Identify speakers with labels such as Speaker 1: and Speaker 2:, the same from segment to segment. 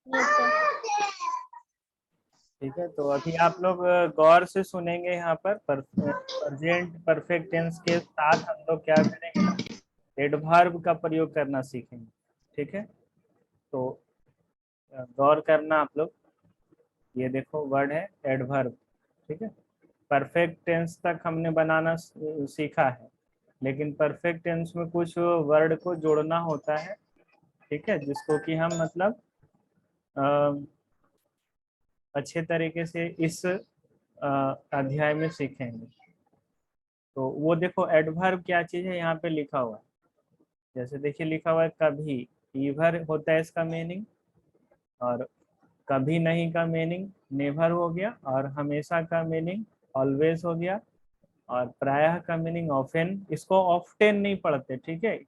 Speaker 1: Yes sir.
Speaker 2: ठीक है, तो अभी आप लोग गौर से सुनेंगे। यहाँ पर प्रेजेंट परफेक्ट टेंस के साथ हम लोग क्या करेंगे ना, एडवर्ब का प्रयोग करना सीखेंगे। ठीक है, तो गौर करना आप लोग। ये देखो वर्ड है एडवर्ब। ठीक है, परफेक्ट टेंस तक हमने बनाना सीखा है, लेकिन परफेक्ट टेंस में कुछ वर्ड को जोड़ना होता है। ठीक है, जिसको कि हम मतलब अच्छे तरीके से इस अध्याय में सीखेंगे। तो वो देखो एडवर्ब क्या चीज है यहाँ पे लिखा हुआ है। जैसे देखिए लिखा हुआ है कभी, ईवर होता है इसका मीनिंग, और कभी नहीं का मीनिंग नेवर हो गया, और हमेशा का मीनिंग ऑलवेज हो गया, और प्रायः का मीनिंग ऑफेन। इसको ऑफ्टेन नहीं पढ़ते, ठीक है,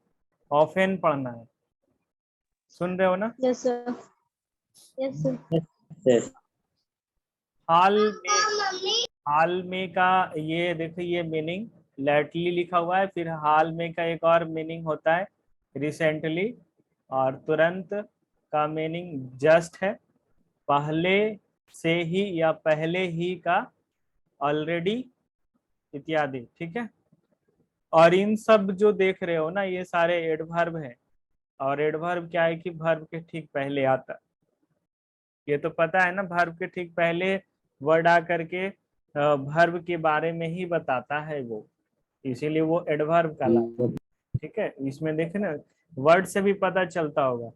Speaker 2: ऑफेन पढ़ना है। सुन रहे हो ना?
Speaker 1: Yes sir. Yes sir.
Speaker 3: Yes
Speaker 2: हाल में, हाल में का ये देखो ये मीनिंग लेटली लिखा हुआ है। फिर हाल में का एक और मीनिंग होता है रिसेंटली, और तुरंत का मीनिंग जस्ट है। पहले से ही या पहले ही का ऑलरेडी इत्यादि। ठीक है, और इन सब जो देख रहे हो ना ये सारे एडवर्ब है। और एडवर्ब क्या है कि वर्ब के ठीक पहले आता है। ये तो पता है ना, वर्ब के ठीक पहले वर्ड आ करके वर्ब के बारे में ही बताता है वो, इसीलिए वो एडवर्ब कहलाता है। ठीक है, इसमें देखे ना वर्ड से भी पता चलता होगा,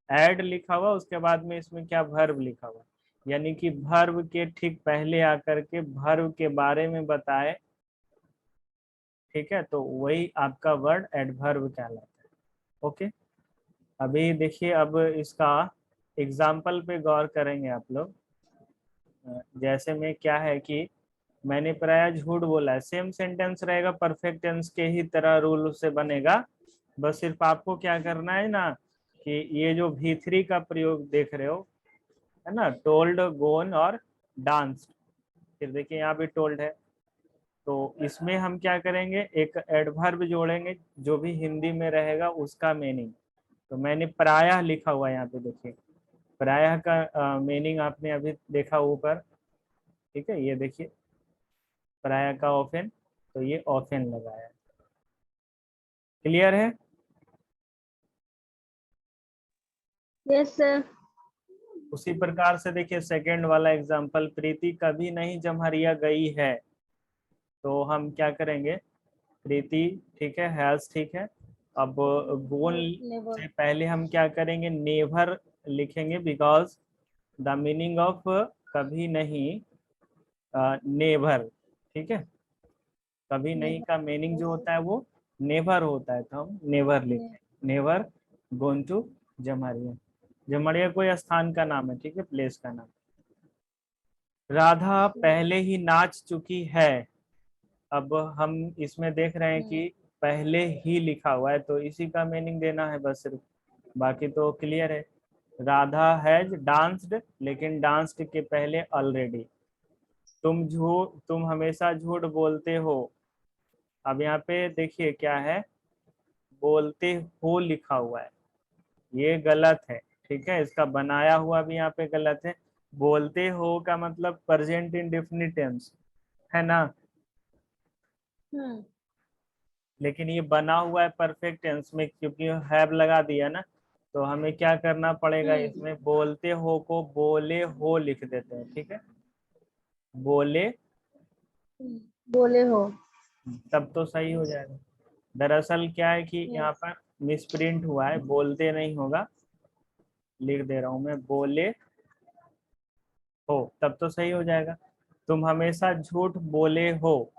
Speaker 2: एड लिखा हुआ उसके बाद में इसमें क्या वर्ब लिखा हुआ, यानी कि वर्ब के ठीक पहले आकर के वर्ब के बारे में बताए। ठीक है, तो वही आपका वर्ड एडवर्ब कहलाता है। ओके, अभी देखिए अब इसका एग्जाम्पल पे गौर करेंगे आप लोग। जैसे में क्या है कि मैंने प्राय झूठ बोला है, सेम सेंटेंस रहेगा, परफेक्ट टेंस के ही तरह रूल से बनेगा। बस सिर्फ आपको क्या करना है ना कि ये जो V3 का प्रयोग देख रहे हो है ना, टोल्ड, गोन और डांस। फिर देखिए यहाँ भी टोल्ड है, तो इसमें हम क्या करेंगे, एक एडवर्ब जोड़ेंगे जो भी हिंदी में रहेगा उसका मीनिंग। तो मैंने प्रायः लिखा हुआ है यहाँ पे, देखिए प्रायः का मीनिंग आपने अभी देखा ऊपर। ठीक है, ये देखिए प्रायः का ऑफेन, तो ये ऑफेन लगाया है। क्लियर है?
Speaker 1: Yes sir.
Speaker 2: उसी प्रकार से देखिए सेकंड वाला एग्जांपल, प्रीति कभी नहीं जमहरिया गई है। तो हम क्या करेंगे, प्रीति ठीक है, हैज ठीक है। अब गोल
Speaker 1: नेवर।
Speaker 2: से पहले हम क्या करेंगे, नेवर लिखेंगे, बिकॉज द मीनिंग ऑफ कभी नहीं नेवर। ठीक है, कभी नहीं का मीनिंग जो होता है वो नेवर होता है, तो हम नेवर लिखते हैं, नेवर गोइंग टू जमहरिया। जमहरिया कोई स्थान का नाम है, ठीक है, प्लेस का नाम। राधा पहले ही नाच चुकी है। अब हम इसमें देख रहे हैं कि पहले ही लिखा हुआ है, तो इसी का मीनिंग देना है बस सिर्फ, बाकी तो क्लियर है। राधा हैज डांस्ड, लेकिन डांस्ड के पहले ऑलरेडी। तुम हमेशा झूठ बोलते हो। अब यहाँ पे देखिए क्या है, बोलते हो लिखा हुआ है, ये गलत है। ठीक है, इसका बनाया हुआ भी यहाँ पे गलत है। बोलते हो का मतलब प्रेजेंट इंडेफिनिट टेंस है ना, लेकिन ये बना हुआ है परफेक्ट टेंस में, क्योंकि हैव लगा दिया ना, तो हमें क्या करना पड़ेगा, इसमें बोलते हो को बोले हो लिख देते हैं। ठीक है, बोले
Speaker 1: बोले हो।
Speaker 2: तब तो सही हो जाएगा। दरअसल क्या है कि यहाँ पर मिसप्रिंट हुआ है, बोलते नहीं होगा, लिख दे रहा हूं मैं, बोले हो, तब तो सही हो जाएगा। तुम हमेशा झूठ बोले हो,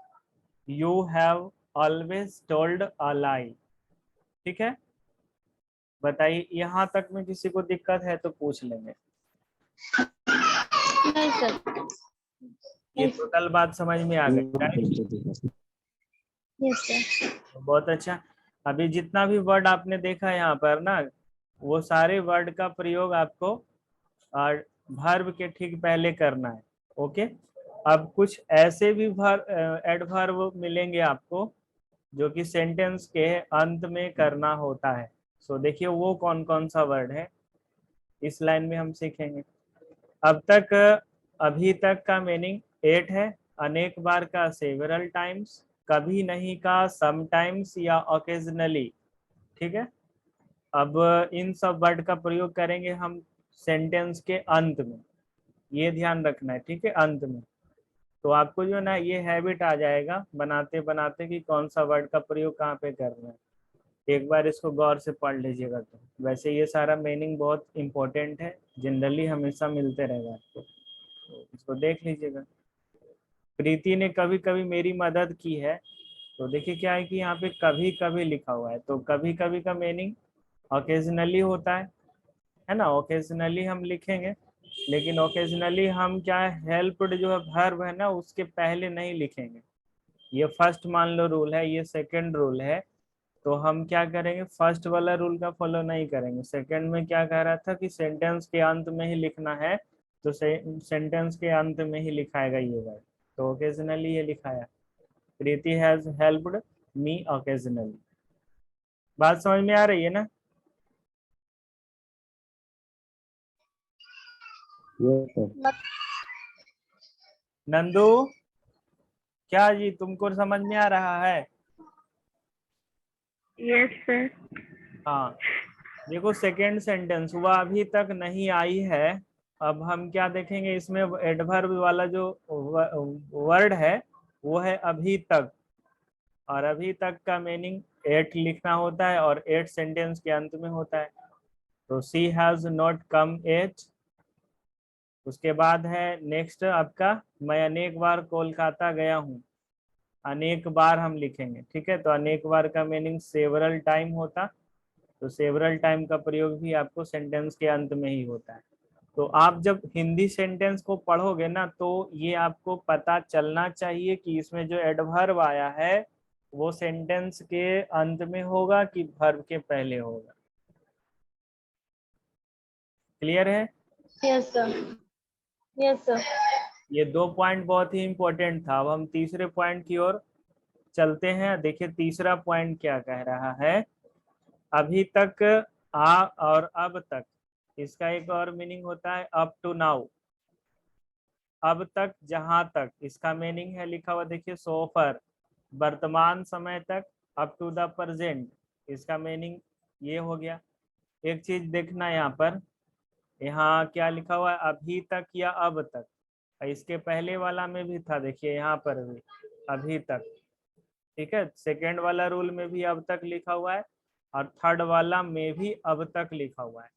Speaker 2: you have always told a lie. ठीक है, बताइए यहाँ तक में किसी को दिक्कत है तो पूछ लेंगे।
Speaker 1: नहीं सर।
Speaker 2: ये टोटल बात समझ में आ गई, राइट?
Speaker 1: Yes sir.
Speaker 2: बहुत अच्छा। अभी जितना भी वर्ड आपने देखा है यहाँ पर ना, वो सारे वर्ड का प्रयोग आपको वर्ब के ठीक पहले करना है। ओके, अब कुछ ऐसे भी एडवर्ब मिलेंगे आपको जो कि सेंटेंस के अंत में करना होता है। सो देखिए वो कौन कौन सा वर्ड है। इस लाइन में हम सीखेंगे। अब तक अभी तक का मीनिंग 8 है, अनेक बार का सेवरल टाइम्स, कभी नहीं का समटाइम्स या ओकेजनली। ठीक है, अब इन सब वर्ड का प्रयोग करेंगे हम सेंटेंस के अंत में, ये ध्यान रखना है। ठीक है, अंत में तो आपको जो है ना ये हैबिट आ जाएगा बनाते बनाते कि कौन सा वर्ड का प्रयोग कहाँ पे करना है। एक बार इसको गौर से पढ़ लीजिएगा। तो वैसे ये सारा मीनिंग बहुत इंपॉर्टेंट है, जनरली हमेशा मिलते रहेगा आपको, तो इसको देख लीजिएगा। प्रीति ने कभी कभी मेरी मदद की है, तो देखिए क्या है कि यहाँ पे कभी कभी लिखा हुआ है, तो कभी कभी का मीनिंग ओकेजनली होता है ना, ओकेजनली हम लिखेंगे। लेकिन ओकेजनली हम क्या है, हेल्प्ड जो है वर्ब है ना उसके पहले नहीं लिखेंगे। ये फर्स्ट मान लो रूल है, ये सेकंड रूल है, तो हम क्या करेंगे, फर्स्ट वाला रूल का फॉलो नहीं करेंगे। सेकंड में क्या कह रहा था कि सेंटेंस के अंत में ही लिखना है, तो सेंटेंस के अंत में ही लिखाएगा ये वर्ड, तो ओकेजनली ये लिखाया। प्रीति हैज हेल्प्ड मी ओकेजनली। बात समझ में आ रही है ना?
Speaker 3: Yes sir.
Speaker 2: नंदू, क्या जी तुमको समझ में आ रहा है?
Speaker 1: Yes sir.
Speaker 2: हाँ, देखो सेकेंड सेंटेंस, वह अभी तक नहीं आई है। अब हम क्या देखेंगे, इसमें एडवर्ब वाला जो वर्ड है वो है अभी तक, और अभी तक का मीनिंग एट लिखना होता है और एट सेंटेंस के अंत में होता है। तो सी हैज नॉट कम एट। उसके बाद है नेक्स्ट आपका, मैं अनेक बार कोलकाता गया हूँ। अनेक बार हम लिखेंगे, ठीक है, तो अनेक बार का मीनिंग सेवरल टाइम होता, तो सेवरल टाइम का प्रयोग भी आपको सेंटेंस के अंत में ही होता है। तो आप जब हिंदी सेंटेंस को पढ़ोगे ना तो ये आपको पता चलना चाहिए कि इसमें जो एडवर्ब आया है वो सेंटेंस के अंत में होगा कि वर्ब के पहले होगा। क्लियर है?
Speaker 1: Yes sir. Yes sir.
Speaker 2: ये 2 पॉइंट बहुत ही इंपॉर्टेंट था। अब हम तीसरे पॉइंट की ओर चलते हैं। देखिए तीसरा पॉइंट क्या कह रहा है, अभी तक, आ और अब तक, इसका एक और मीनिंग होता है अप टू नाउ। अब तक, जहां तक, इसका मीनिंग है लिखा हुआ देखिए सो फर, वर्तमान समय तक, अप टू द प्रेजेंट, इसका मीनिंग ये हो गया। एक चीज देखना यहाँ पर, यहाँ क्या लिखा हुआ है, अभी तक या अब तक। इसके पहले वाला में भी था, देखिए यहाँ पर भी अभी तक। ठीक है, सेकेंड वाला रूल में भी अब तक लिखा हुआ है और थर्ड वाला में भी अब तक लिखा हुआ है।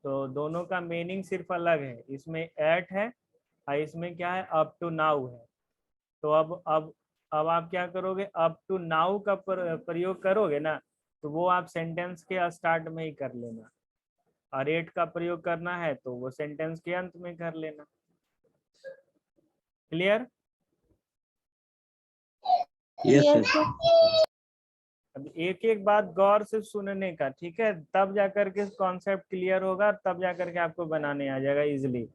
Speaker 2: तो दोनों का मीनिंग सिर्फ अलग है, इसमें एट है और इसमें क्या है, अप टू नाउ है। तो अब आप क्या करोगे, अप टू नाउ का प्रयोग करोगे ना, तो वो आप सेंटेंस के स्टार्ट में ही कर लेना, और एट का प्रयोग करना है तो वो सेंटेंस के अंत में कर लेना। Clear?
Speaker 3: Yes
Speaker 1: yes
Speaker 3: sir.
Speaker 1: Sir.
Speaker 2: अब एक एक बात गौर से सुनने का, ठीक है, तब जाकर के कॉन्सेप्ट क्लियर होगा, तब जाकर के आपको बनाने आ जाएगा इजिली।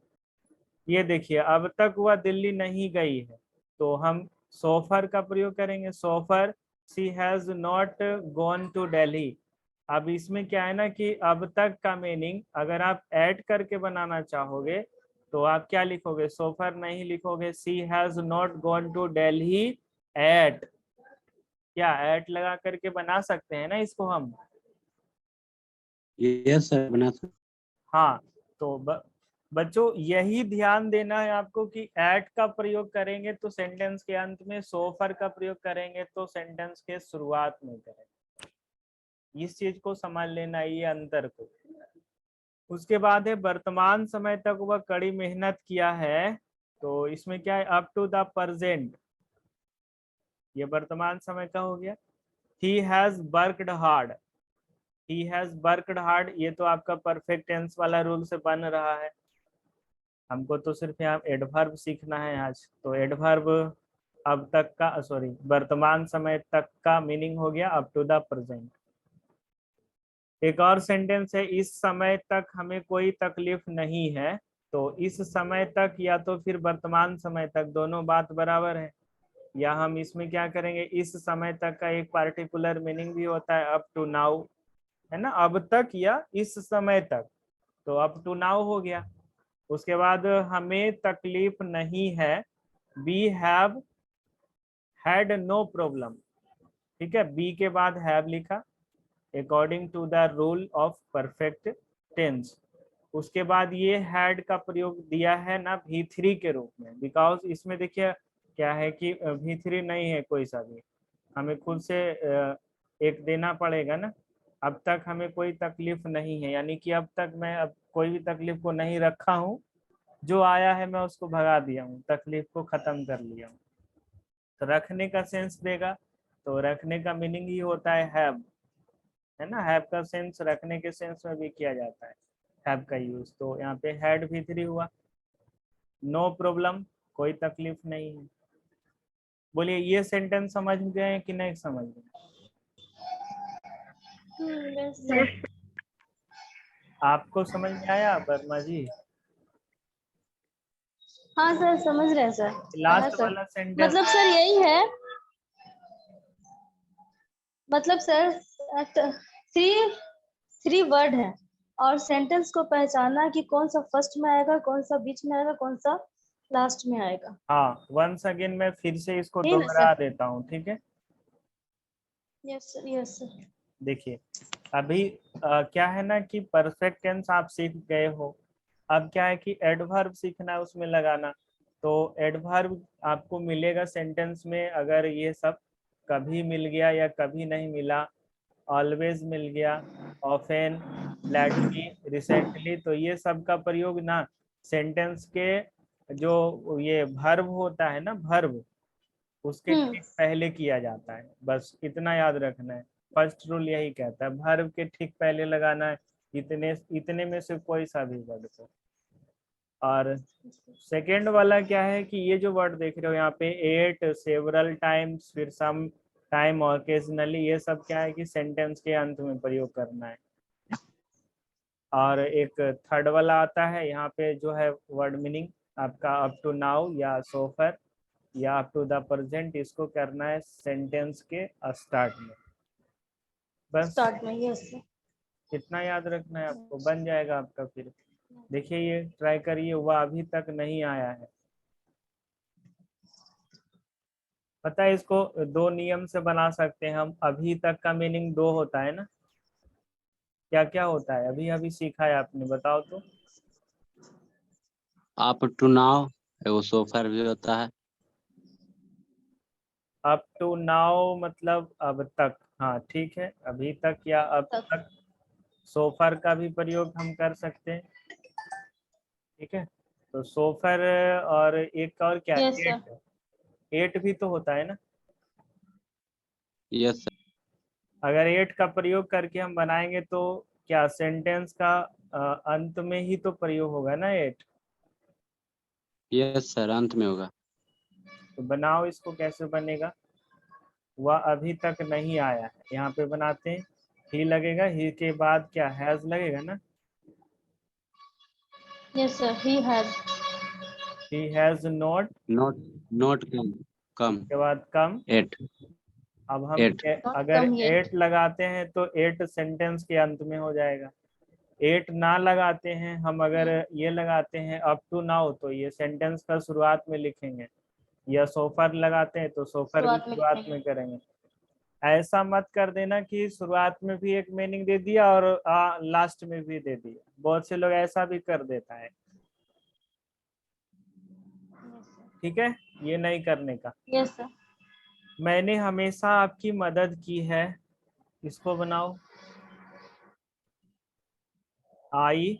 Speaker 2: ये देखिए, अब तक वह दिल्ली नहीं गई है, तो हम सोफर का प्रयोग करेंगे, so far. She has not gone to Delhi. अब इसमें क्या है ना कि अब तक का मीनिंग अगर आप ऐड करके बनाना चाहोगे तो आप क्या लिखोगे, सोफर नहीं लिखोगे, she has not gone to Delhi yet. क्या एट लगा करके बना सकते हैं ना इसको हम?
Speaker 3: यस सर, बना सर।
Speaker 2: हाँ, तो बच्चों यही ध्यान देना है आपको कि एट का प्रयोग करेंगे तो सेंटेंस के अंत में, सोफर का प्रयोग करेंगे तो सेंटेंस के शुरुआत में करेंगे। इस चीज को समझ लेना, ये अंतर को। उसके बाद है वर्तमान समय तक वह कड़ी मेहनत किया है, तो इसमें क्या है, अप टू द प्रेजेंट, ये वर्तमान समय का हो गया। He has worked hard, he has worked hard, ये तो आपका परफेक्ट टेंस वाला रूल से बन रहा है। हमको तो सिर्फ यहाँ एडवर्ब सीखना है आज, तो एडवर्ब अब तक का, सॉरी, वर्तमान समय तक का मीनिंग हो गया अप टू द प्रेजेंट। एक और सेंटेंस है, इस समय तक हमें कोई तकलीफ नहीं है, तो इस समय तक या तो फिर वर्तमान समय तक, दोनों बात बराबर है। या हम इसमें क्या करेंगे, इस समय तक का एक पार्टिकुलर मीनिंग भी होता है अप टू नाउ, है ना, अब तक या इस समय तक। तो अप टू नाउ हो गया। उसके बाद हमें तकलीफ नहीं है, we have had no problem. ठीक है, बी के बाद हैव लिखा according to the rule of perfect tense. उसके बाद ये हैड का प्रयोग दिया है ना V3 के रूप में, बिकॉज इसमें देखिए क्या है कि V3 नहीं है कोई सा भी, हमें खुद से एक देना पड़ेगा ना। अब तक हमें कोई तकलीफ नहीं है, यानी कि अब तक मैं अब कोई भी तकलीफ को नहीं रखा हूँ, जो आया है मैं उसको भगा दिया हूँ, तकलीफ को खत्म कर लिया हूँ। तो रखने का सेंस देगा, तो रखने का मीनिंग ही होता है हैव, है ना। हैव का सेंस रखने के सेंस में भी किया जाता है, हैव का यूज। तो यहाँ पे हैड V3 हुआ। नो प्रॉब्लम, कोई तकलीफ नहीं है। बोलिए ये सेंटेंस समझ गए कि नहीं समझ गए?
Speaker 1: yes sir.
Speaker 2: आपको समझ में आया वर्मा जी?
Speaker 1: हाँ सर, समझ रहे हैं सर। आया
Speaker 2: लास्ट
Speaker 1: सर।
Speaker 2: वाला सेंटेंस
Speaker 1: मतलब सर यही है, मतलब सर थ्री थ्री वर्ड है और सेंटेंस को पहचानना कि कौन सा फर्स्ट में आएगा, कौन सा बीच में आएगा, कौन सा लास्ट में आएगा।
Speaker 2: हाँ, वंस अगेन मैं फिर से इसको
Speaker 1: ठीक है
Speaker 2: दोहरा
Speaker 1: सर।
Speaker 2: देता हूँ, ठीक है।
Speaker 1: Yes sir, yes sir.
Speaker 2: देखिए अभी क्या है ना कि परफेक्ट टेंस आप सीख गए हो, अब क्या है कि एडवर्ब सीखना है, उसमें लगाना। तो एडवर्ब आपको मिलेगा सेंटेंस में, अगर ये सब कभी मिल गया या कभी नहीं मिला, ऑलवेज मिल गया, ऑफेन, लैटली, रिसेंटली, तो ये सब का प्रयोग ना सेंटेंस के जो ये भर्ब होता है ना, भर्ब, उसके ठीक पहले किया जाता है। बस इतना याद रखना है, फर्स्ट रूल यही कहता है, भर्ब के ठीक पहले लगाना है, इतने इतने में से कोई सा भी वर्ड को। और सेकेंड वाला क्या है कि ये जो वर्ड देख रहे हो यहाँ पे, एट, सेवरल टाइम्स, फिर सम टाइम, ओकेजनली, ये सब क्या है कि सेंटेंस के अंत में प्रयोग करना है। और एक थर्ड वाला आता है यहाँ पे जो है वर्ड मीनिंग आपका अप टू नाउ या सोफर या अप टू द प्रेजेंट, इसको करना है सेंटेंस के स्टार्ट में। बस
Speaker 1: स्टार्ट में, यस सर।
Speaker 2: इतना याद रखना है आपको, बन जाएगा आपका। फिर देखिए ये ट्राई करिए, वह अभी तक नहीं आया है। पता है इसको दो नियम से बना सकते हैं हम। अभी तक का मीनिंग दो होता है ना, क्या क्या होता है? अभी अभी सीखा है आपने, बताओ तो।
Speaker 3: अप टू नाउ वो सोफर भी होता है।
Speaker 2: अप टू नाउ मतलब अब तक, हाँ ठीक है, अभी तक या अब तक। सोफर का भी प्रयोग हम कर सकते हैं, ठीक है। तो सोफर, और एक और क्या,
Speaker 1: यस सर।
Speaker 2: एट, एट भी तो होता है ना।
Speaker 3: Yes sir.
Speaker 2: अगर एट का प्रयोग करके हम बनाएंगे तो क्या सेंटेंस का अंत में ही तो प्रयोग होगा ना एट।
Speaker 3: यस सर, अंत में होगा।
Speaker 2: तो बनाओ, इसको कैसे बनेगा? वह अभी तक नहीं आया है, यहाँ पे बनाते हैं, ही लगेगा, ही के बाद क्या हैज लगेगा ना।
Speaker 1: Yes sir, he
Speaker 2: has not,
Speaker 3: not, not come, come
Speaker 2: उसके बाद कम।
Speaker 3: एट,
Speaker 2: अब हम
Speaker 3: एट।
Speaker 1: नॉट
Speaker 2: अगर
Speaker 1: कम येट।
Speaker 2: एट लगाते हैं तो एट सेंटेंस के अंत में हो जाएगा। एट ना लगाते हैं हम, अगर ये लगाते हैं अप टू नाउ, तो ये सेंटेंस का शुरुआत में लिखेंगे। या सोफर लगाते हैं तो सोफर भी
Speaker 1: शुरुआत में
Speaker 2: शुरुआत
Speaker 1: लिखेंगे।
Speaker 2: में करेंगे। ऐसा मत कर देना कि शुरुआत में भी एक मीनिंग दे दिया और लास्ट में भी दे दिया, बहुत से लोग ऐसा भी कर देता है, ठीक है। ये नहीं करने का।
Speaker 1: Yes sir.
Speaker 2: मैंने हमेशा आपकी मदद की है, इसको बनाओ, I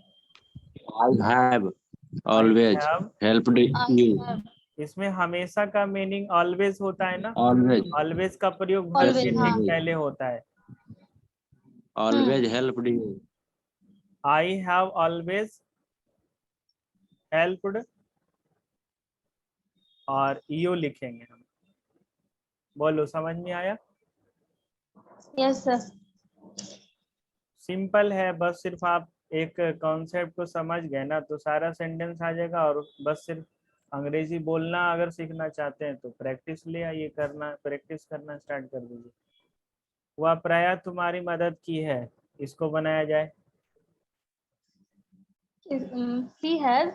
Speaker 3: I have
Speaker 2: I
Speaker 3: always
Speaker 2: have.
Speaker 3: Helped
Speaker 1: I
Speaker 3: you.
Speaker 1: Have
Speaker 2: इसमें हमेशा का मीनिंग ऑलवेज होता है ना,
Speaker 3: ऑलवेज।
Speaker 2: ऑलवेज का प्रयोग वर्ब
Speaker 3: यस
Speaker 2: के
Speaker 1: ऑलवेज, हाँ।
Speaker 2: ठीक
Speaker 3: सर,
Speaker 2: पहले होता है।
Speaker 3: Always helped you.
Speaker 2: I have always helped, और यू लिखेंगे हम। बोलो, समझ में आया?
Speaker 1: Yes sir.
Speaker 2: सिंपल है, बस सिर्फ आप एक कॉन्सेप्ट को समझ गए ना तो सारा सेंटेंस आ जाएगा। और बस सिर्फ अंग्रेजी बोलना अगर सीखना चाहते हैं तो प्रैक्टिस ले आइए, करना प्रैक्टिस करना स्टार्ट कर दीजिए। वह प्रायः तुम्हारी मदद की है, इसको बनाया जाए।
Speaker 1: She has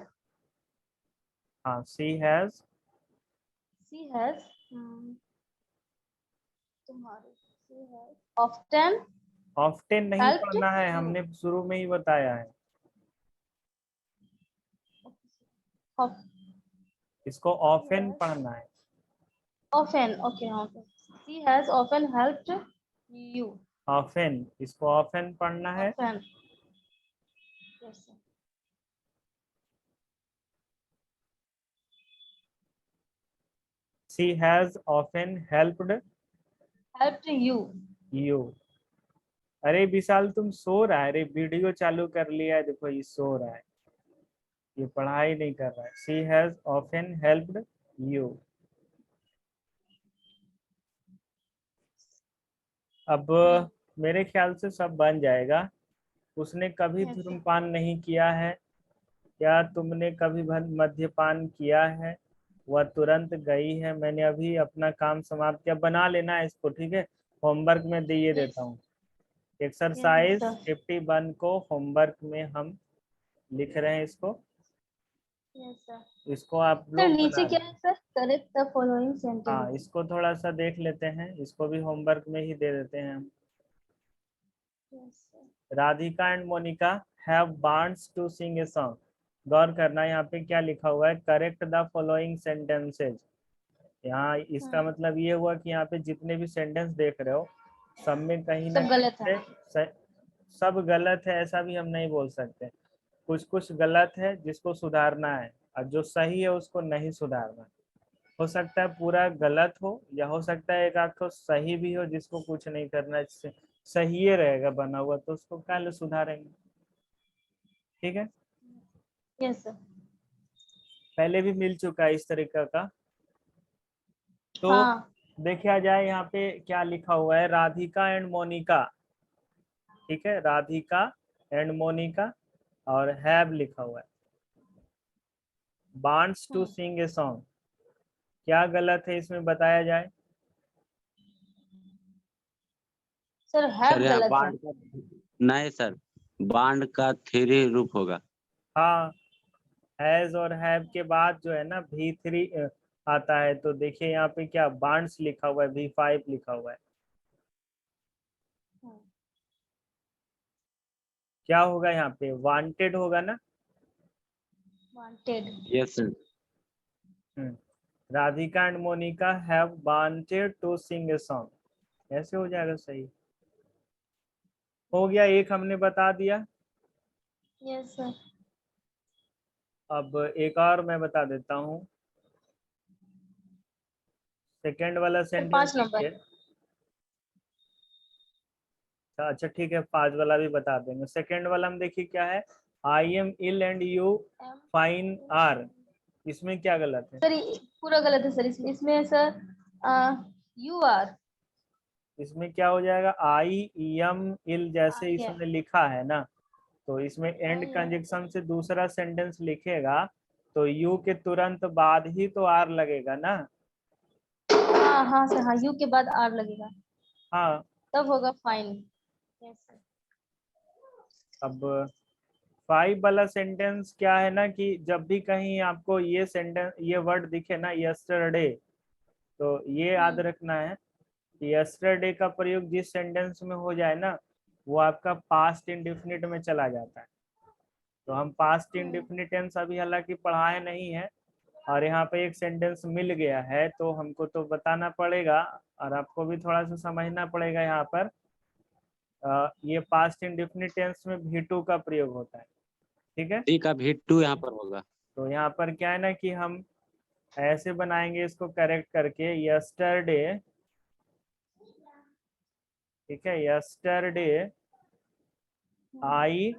Speaker 2: हाँ, सी हैज,
Speaker 1: तुम्हारे she has often
Speaker 2: ऑफ्टेन नहीं
Speaker 1: helped
Speaker 2: पढ़ना है,
Speaker 1: you.
Speaker 2: हमने शुरू में ही बताया है।
Speaker 1: Of-
Speaker 2: इसको ऑफेन
Speaker 1: Yes.
Speaker 2: पढ़ना है।
Speaker 1: Often, okay. She has often helped you.
Speaker 2: Often, इसको ऑफेन पढ़ना है।
Speaker 1: Often. Yes, sir.
Speaker 2: C has often helped
Speaker 1: Helped you.
Speaker 2: You. अरे विशाल तुम सो रहा है, अरे वीडियो चालू कर लिया है, देखो ये सो रहा है, ये पढ़ाई नहीं कर रहा है। सी हैज ऑफेन हेल्प्ड यू। अब मेरे ख्याल से सब बन जाएगा। उसने कभी
Speaker 1: Yes, sir.
Speaker 2: धूम्रपान नहीं किया है, क्या तुमने कभी मद्यपान किया है, वह तुरंत गई है, मैंने अभी अपना काम समाप्त किया। बना लेना है इसको, ठीक है, होमवर्क में दिए
Speaker 1: Yes.
Speaker 2: देता हूँ। Exercise
Speaker 1: sir.
Speaker 2: 51 को होमवर्क में हम लिख रहे हैं इसको।
Speaker 1: Yes, sir.
Speaker 2: इसको आप
Speaker 1: सर
Speaker 2: लोग
Speaker 1: नीचे
Speaker 2: बना
Speaker 1: क्या
Speaker 2: लें।
Speaker 1: है सर? करेक्ट द फॉलोइंग
Speaker 2: हाँ,
Speaker 1: सेंटेंस।
Speaker 2: इसको थोड़ा सा देख लेते हैं, इसको भी होमवर्क में ही दे देते हैं हम।
Speaker 1: Yes, sir.
Speaker 2: Radhika and Monika have wants to sing a song. गौर करना यहाँ पे क्या लिखा हुआ है, करेक्ट द फॉलोइंग सेंटेंसेज। यहाँ इसका मतलब ये हुआ कि यहाँ पे जितने भी सेंटेंस देख रहे हो सब में कहीं ना
Speaker 1: सब गलत है।
Speaker 2: सब गलत है ऐसा भी हम नहीं बोल सकते। कुछ कुछ गलत है जिसको सुधारना है, और जो सही है उसको नहीं सुधारना। हो सकता है पूरा गलत हो, या हो सकता है एक आध तो सही भी हो जिसको कुछ नहीं करना है, सही रहेगा बना हुआ, तो उसको कल सुधारेंगे। ठीक है,
Speaker 1: यस सर।
Speaker 2: पहले भी मिल चुका है इस तरीका का। तो
Speaker 1: हाँ
Speaker 2: देखा जाए यहाँ पे क्या लिखा हुआ है, राधिका एंड मोनिका। ठीक है, राधिका एंड मोनिका और हैव लिखा हुआ है। Wants to sing a song, क्या गलत है इसमें बताया जाए।
Speaker 1: सर हैव
Speaker 3: सर यहाँ
Speaker 1: गलत है।
Speaker 3: बांड का नहीं सर, बांड का थ्री रूप होगा।
Speaker 2: हाँ, हैज और हैव के बाद जो है ना V3 आता है, तो देखिए यहाँ पे क्या बांड्स लिखा हुआ है, V5 लिखा हुआ है। क्या होगा यहाँ पे, वांटेड होगा ना।
Speaker 1: Wanted.
Speaker 3: Yes sir.
Speaker 2: Radhika and Monika have wanted to sing a song, ऐसे हो जाएगा सही। हो गया, एक हमने बता दिया।
Speaker 1: Yes sir.
Speaker 2: अब एक और मैं बता देता हूँ, सेकेंड वाला सेंटेंस
Speaker 1: 5 नंबर।
Speaker 2: देखिए। अच्छा ठीक है, 5 वाला भी बता देंगे। सेकेंड वाला हम देखिए क्या है, I am ill and you fine are. इसमें क्या गलत है
Speaker 1: सर पूरा गलत है सर। इसमें सर यू आर।
Speaker 2: इसमें क्या हो जाएगा, आई एम इल जैसे
Speaker 1: आई है।
Speaker 2: इसमें लिखा है ना, तो इसमें एंड कंजक्शन से दूसरा सेंटेंस लिखेगा तो यू के तुरंत बाद ही तो आर लगेगा ना।
Speaker 1: हाँ सर, हाँ यू के बाद आर लगेगा,
Speaker 2: हाँ,
Speaker 1: तब होगा फाइन। Yes sir.
Speaker 2: अब 5 वाला सेंटेंस क्या है ना, कि जब भी कहीं आपको ये सेंटेंस ये वर्ड दिखे ना, यस्टरडे, तो ये याद रखना है कि यस्टरडे का प्रयोग जिस सेंटेंस में हो जाए ना, वो आपका पास्ट इंडेफिनिट में चला जाता है। तो हम पास्ट इंडेफिनिट टेंस अभी हालांकि पढ़ाए नहीं है, और यहाँ पे एक सेंटेंस मिल गया है तो हमको तो बताना पड़ेगा, और आपको भी थोड़ा सा समझना पड़ेगा। यहाँ पर ये पास्ट इंडेफिनिट टेंस में V2 का प्रयोग होता है। ठीक है,
Speaker 3: टी का भी टू यहाँ पर होगा।
Speaker 2: तो यहाँ पर क्या है ना कि हम ऐसे बनाएंगे इसको करेक्ट करके, यस्टरडे। ठीक है, यस्टरडे आई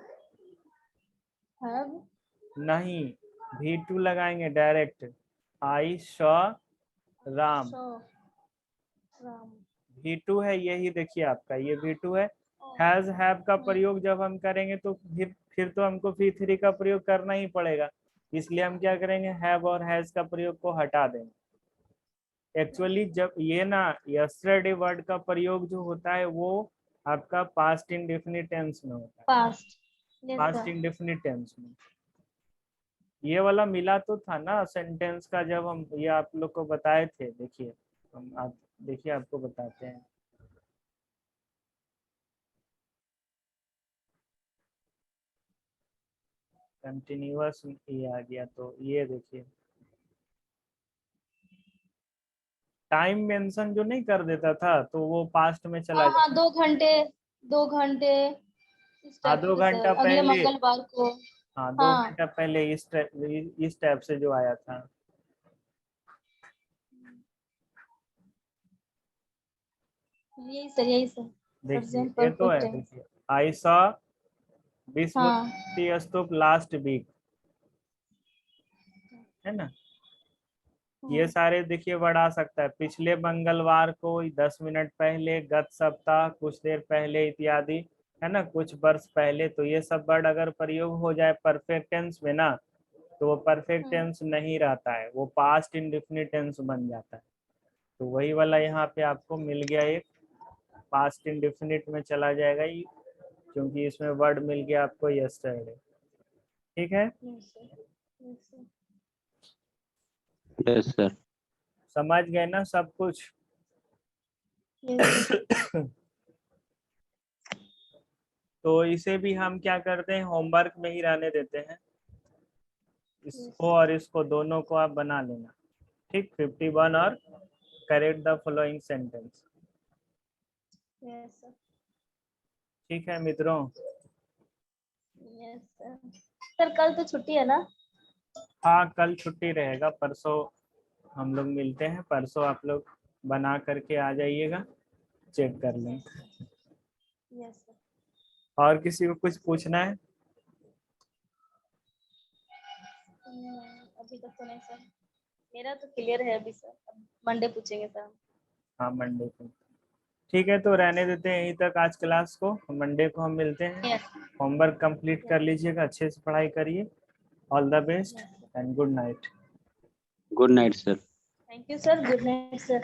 Speaker 1: हैव
Speaker 2: नहीं, V2 लगाएंगे डायरेक्ट, आई शॉ राम।
Speaker 1: सो राम।
Speaker 2: V2 है यही, देखिए आपका ये V2 है। हैज हैव का प्रयोग जब हम करेंगे तो फिर तो हमको V3 का प्रयोग करना ही पड़ेगा, इसलिए हम क्या करेंगे, हैव और हैज का प्रयोग को हटा देंगे। एक्चुअली जब ये ना यस्टरडे वर्ड का प्रयोग जो होता है वो आपका पास्ट इंडेफिनिट टेंस में होता है,
Speaker 1: past. Yes
Speaker 2: past
Speaker 1: sir.
Speaker 2: Indefinite tense में। ये वाला मिला तो था ना सेंटेंस का, जब हम ये आप लोग को बताए थे। देखिए हम आप देखिए आपको बताते हैं। कंटिन्यूअस ये आ गया, तो ये देखिए टाइम मेंशन जो नहीं कर देता था तो वो पास्ट में चला
Speaker 1: हाँ
Speaker 2: जाता।
Speaker 1: हाँ, 2 घंटे, 2 घंटे इस
Speaker 2: हाँ,
Speaker 1: टाइप
Speaker 2: 2
Speaker 1: से
Speaker 2: घंटा
Speaker 1: सर, अगले
Speaker 2: पहले।
Speaker 1: मंगलवार को।
Speaker 2: हाँ, 2 घंटा
Speaker 1: हाँ
Speaker 2: पहले इस टाइप से जो आया था।
Speaker 1: यही सर, यही सर।
Speaker 2: देखिए
Speaker 1: प्रेजेंट
Speaker 2: ये तो
Speaker 1: परफेक्ट
Speaker 2: है,
Speaker 1: टेंस।
Speaker 2: देखिए आई सॉ विश्व
Speaker 1: हाँ
Speaker 2: शांति स्तूप लास्ट वीक, है ना। ये
Speaker 1: हाँ
Speaker 2: सारे देखिए वर्ड आ सकता है, पिछले मंगलवार को, 10 मिनट पहले, गत सप्ताह, कुछ देर पहले इत्यादि, है ना, कुछ वर्ष पहले। तो ये सब वर्ड अगर प्रयोग हो जाए परफेक्ट टेंस में ना, तो वो परफेक्ट टेंस नहीं रहता है, वो पास्ट इंडेफिनिट टेंस बन जाता है। तो वही वाला यहाँ पे आपको मिल गया, एक पास्ट इंडेफिनिट में चला जाएगा ये, क्योंकि इसमें वर्ड मिल गया आपको यस्टरडे। ठीक है,
Speaker 1: yes sir, yes sir.
Speaker 3: Yes sir.
Speaker 2: समझ गए ना सब कुछ।
Speaker 1: Yes sir.
Speaker 2: तो इसे भी हम क्या करते हैं, होमवर्क में ही रहने देते हैं, इसको
Speaker 1: यस
Speaker 2: और इसको दोनों को आप बना लेना। ठीक, 51 और correct the following sentence.
Speaker 1: Yes sir.
Speaker 2: ठीक है मित्रों।
Speaker 1: Yes sir. सर कल तो छुट्टी है ना?
Speaker 2: हाँ, कल छुट्टी रहेगा, परसों हम लोग मिलते हैं। परसों आप लोग बना करके आ जाइएगा, चेक कर लें।
Speaker 1: Yes sir.
Speaker 2: और किसी को कुछ पूछना है?
Speaker 1: अभी तक तो नहीं सर, मेरा तो क्लियर है अभी सर, अब मंडे पूछेंगे सर।
Speaker 2: हाँ, मंडे को। ठीक है, तो रहने देते हैं यहीं तक आज क्लास को, मंडे को हम मिलते हैं।
Speaker 1: यस
Speaker 2: होमवर्क कंप्लीट कर लीजिएगा, अच्छे से पढ़ाई करिए। All the best
Speaker 1: yes sir.
Speaker 2: And good night.
Speaker 3: Good night sir.
Speaker 1: Thank you sir, good night sir.